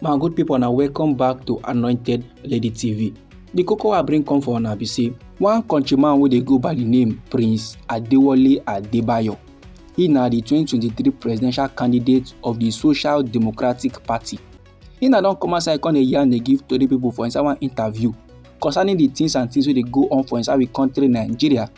My good people, now welcome back to Anointed Lady TV. The koko I bring come for una be say one countryman wey dey go by the name Prince Adewale Adebayo. He na the 2023 presidential candidate of the Social Democratic Party. He na don come outside come dey yarn dey give tori people for inside one interview concerning the things and things wey dey go on for inside we country Nigeria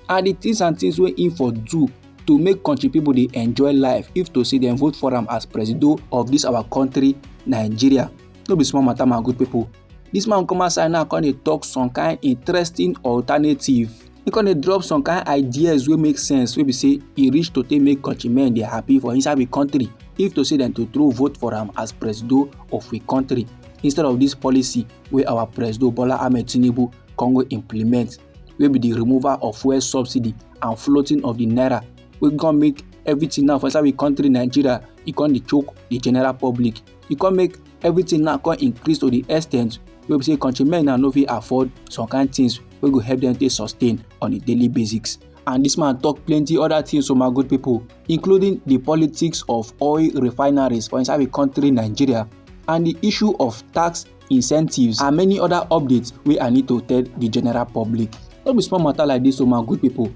and the things and things wey he for do to make country people dey enjoy life if to say dem vote for am as president of this our country Nigeria. No be small matter, my good people. This man come outside now come dey talk some kind interesting alternative. He come dey drop some kind ideas wey make sense, wey be say e reach to take make countrymen dey happy for inside we country if to say dem to throw vote for am as president of we country instead of this policy wey our president Bola Ahmed Tinubu come go implement, wey be the removal of fuel subsidy and floating of the naira, wey come make everything now for inside we country Nigeria e come dey choke the general public. E come make everything now come increase to the extent wey be say countrymen now no fit afford some kind things wey go help them take sustain on a daily basis. And this man talk plenty other things, so my good people, including the politics of oil refineries for inside the country Nigeria and the issue of tax incentives and many other updates wey I need to tell the general public. No be small matter like this, so my good people.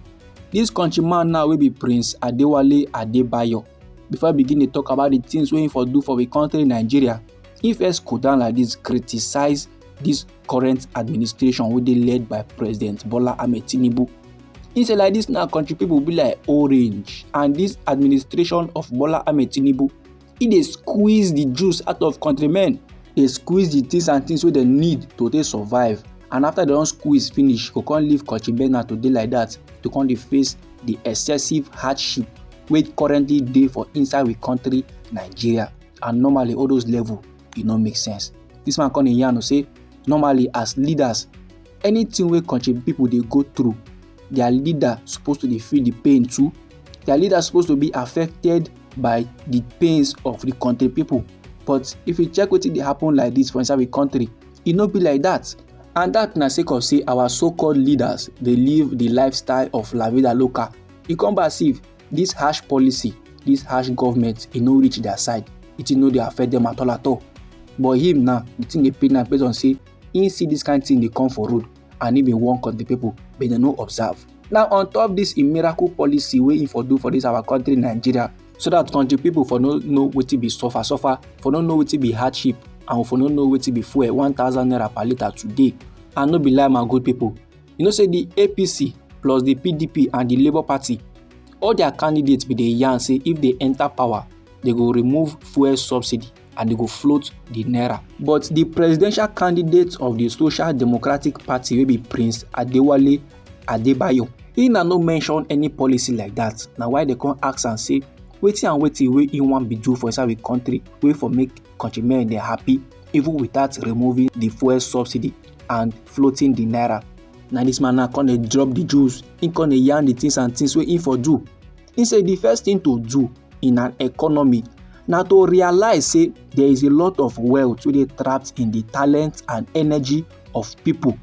This countryman now wey be Prince Adewale Adebayo, before I begin to talk about the things wey he for do for the country Nigeria, he first go down like this, criticize this current administration wey dey led by President Bola Ahmed Tinubu. He say like this now country people be like orange, and this administration of Bola Ahmed Tinubu, he dey squeeze the juice out of countrymen. Dey squeeze the things and things wey they need to dey survive, and after they don squeeze finish, go come leave countrymen now to dey like that, to come dey face the excessive hardship wey currently dey for inside we country Nigeria. And normally all those level e no make sense. This man come dey yarn say normally as leaders, anything wey country people dey go through, their leader supposed to dey feel the pain too. Their leader supposed to be affected by the pains of the country people. But if you check wetin dey happen like this for inside we country, e no be like that. And that na sake of say our so-called leaders dey live the lifestyle of la vida loca. E come back see this harsh policy, this harsh government, e no reach their side. It no dey affect them at all. But him now, the thing dey pain am based on say he see this kind thing dey come for road and he been warn country people, but they no observe. Now on top this miracle policy wey he for do for this our country Nigeria, so that country people for no know wetin be suffer, for no know wetin be hardship, and for no know wetin be fuel 1,000 naira per litre today. And no be lie, my good people. You know say the APC plus the PDP and the Labour Party, all their candidates be dey yarn say if they enter power, they go remove fuel subsidy and they go float the naira. But the presidential candidate of the Social Democratic Party wey be Prince Adewale Adebayo, he na no mention any policy like that. Na why they come ask and say wetin and wetin wey he wan be do for inside we country wey for make countrymen dey happy even without removing the fuel subsidy and floating the naira. Now this man now come dey drop the juice. He come dey yarn the things and things wey he for do. He say the first thing to do in an economy na to realize say there is a lot of wealth wey dey trapped in the talent and energy of people,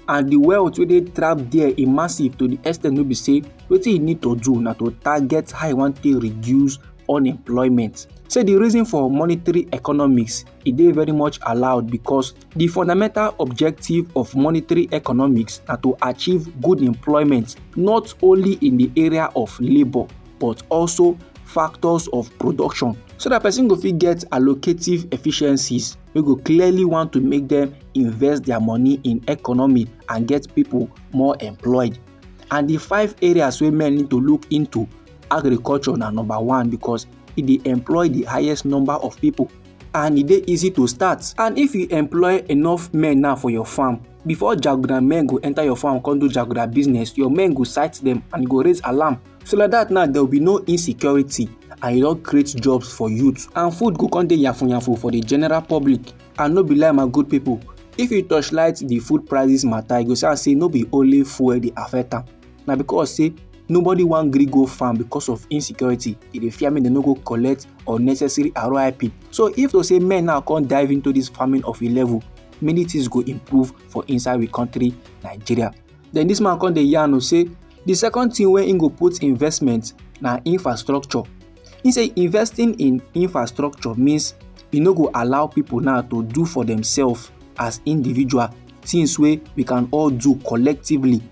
and the wealth wey dey trapped there e massive to the extent wey be say wetin you need to do na to target how you wan take reduce unemployment. Say the reason for monetary economics e dey very much allowed because the fundamental objective of monetary economics na to achieve good employment not only in the area of labor but also factors of production, so that person go fit get allocative efficiencies wey go clearly want to make them invest their money in economy and get people more employed. And the 5 areas wey men need to look into, agriculture na number 1 because e dey employ the highest number of people and e dey easy to start. And if you employ enough men now for your farm, before jaguda men go enter your farm come do jaguda business, your men go sight them and go raise alarm. So like that now there will be no insecurity and you don create jobs for youth, and food go come dey yafu for the general public. And no be lie, my good people, if you touchlight the food prices matter, you go say no be only fuel dey affect am. Na because say nobody wan gree go farm because of insecurity. E dey fear make dem no go collect unnecessary RIP. So if to say men now come dive into this farming of a level, many things go improve for inside we country Nigeria. Then this man come dey yarn say the second thing wey im go put investment na infrastructure. He say investing in infrastructure means e no go allow people now to do for themselves as individual things wey we can all do collectively.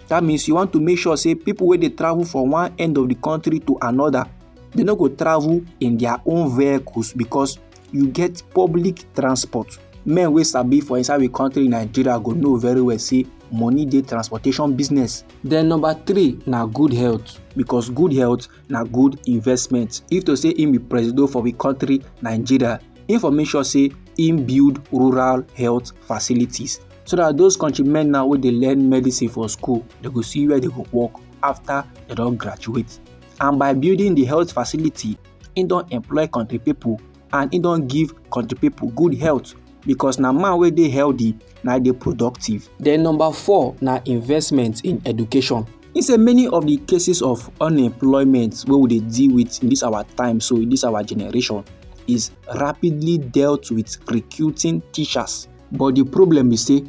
That means you want to make sure say people wey dey travel from one end of the country to another, they no go travel in their own vehicles because you get public transport. Men wey sabi for inside the country Nigeria go know very well say money dey transportation business. Then number 3 na good health, because good health na good investment. If to say im be president for the country Nigeria, im for make sure say im build rural health facilities so that those countrymen now wey dey learn medicine for school, they go see where they go work after they don graduate. And by building the health facility, im don employ country people and im don give country people good health, because na man wey dey healthy na dey productive. Then number 4 na investment in education. In say many of the cases of unemployment wey we dey deal with in this our time, so in this our generation, is rapidly dealt with recruiting teachers. But the problem is say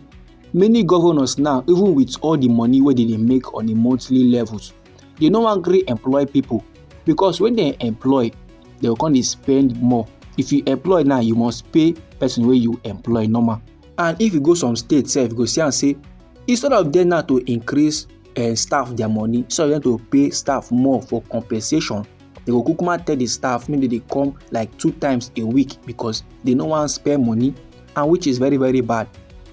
many governors now, even with all the money wey they dey make on a monthly levels, they no wan gree employ people, because when they employ, they go come dey spend more. If you employ now, you must pay person wey you employ normal. And if you go some states sef, you go see am say instead of them now to increase staff their money, so them to pay staff more for compensation, they go kukuma tell the staff maybe they come like 2 times a week because they no wan spend money, and which is very very bad.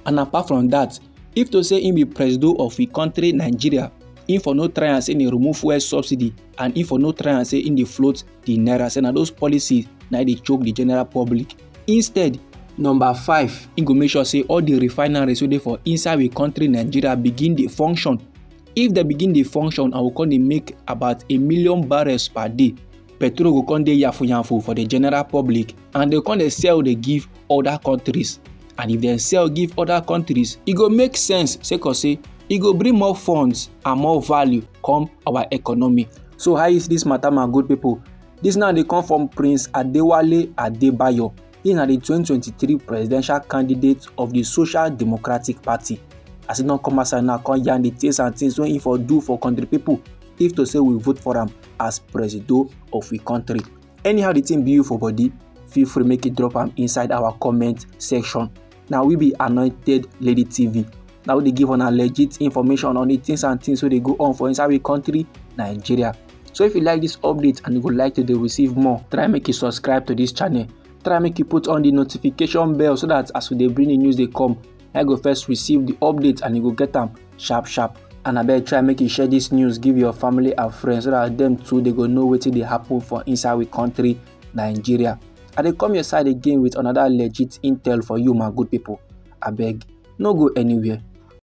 And apart from that, if to say im be president of the country Nigeria, im for no try and say im remove fuel subsidy, and im for no try and say im dey float the naira, say na those policies na dey choke the general public. Instead, number 5, im go make sure say all the refineries wey dey for inside the country Nigeria begin dey function. If they begin dey function and we come dey make about 1 million barrels per day, petrol go come dey yafu for the general public, and they come dey sell dey give other countries. And if they sell give other countries, e go make sense, sake of say e go bring more funds and more value come our economy. So how is this matter, my good people? This now dey come from Prince Adewale Adebayo. He na the 2023 presidential candidate of the Social Democratic Party. As he don come outside now, come yarn the things and things wey he for do for country people, if to say we vote for am as president of the country. Anyhow the thing be you for body, feel free make it drop am inside our comment section. Now we be Anointed Lady TV. Now we dey give una legit information on the things and things wey dey go on for inside the country Nigeria. So if you like this update and you would like to receive more, try make you subscribe to this channel. Try make you put on the notification bell so that as we dey bring the news they come, I go first receive the update and you go get them sharp. And I better try make you share this news, give your family and friends so that them too they go know wetin dey happen for inside the country Nigeria. I dey come your side again with another legit intel for you, my good people. I beg, no go anywhere.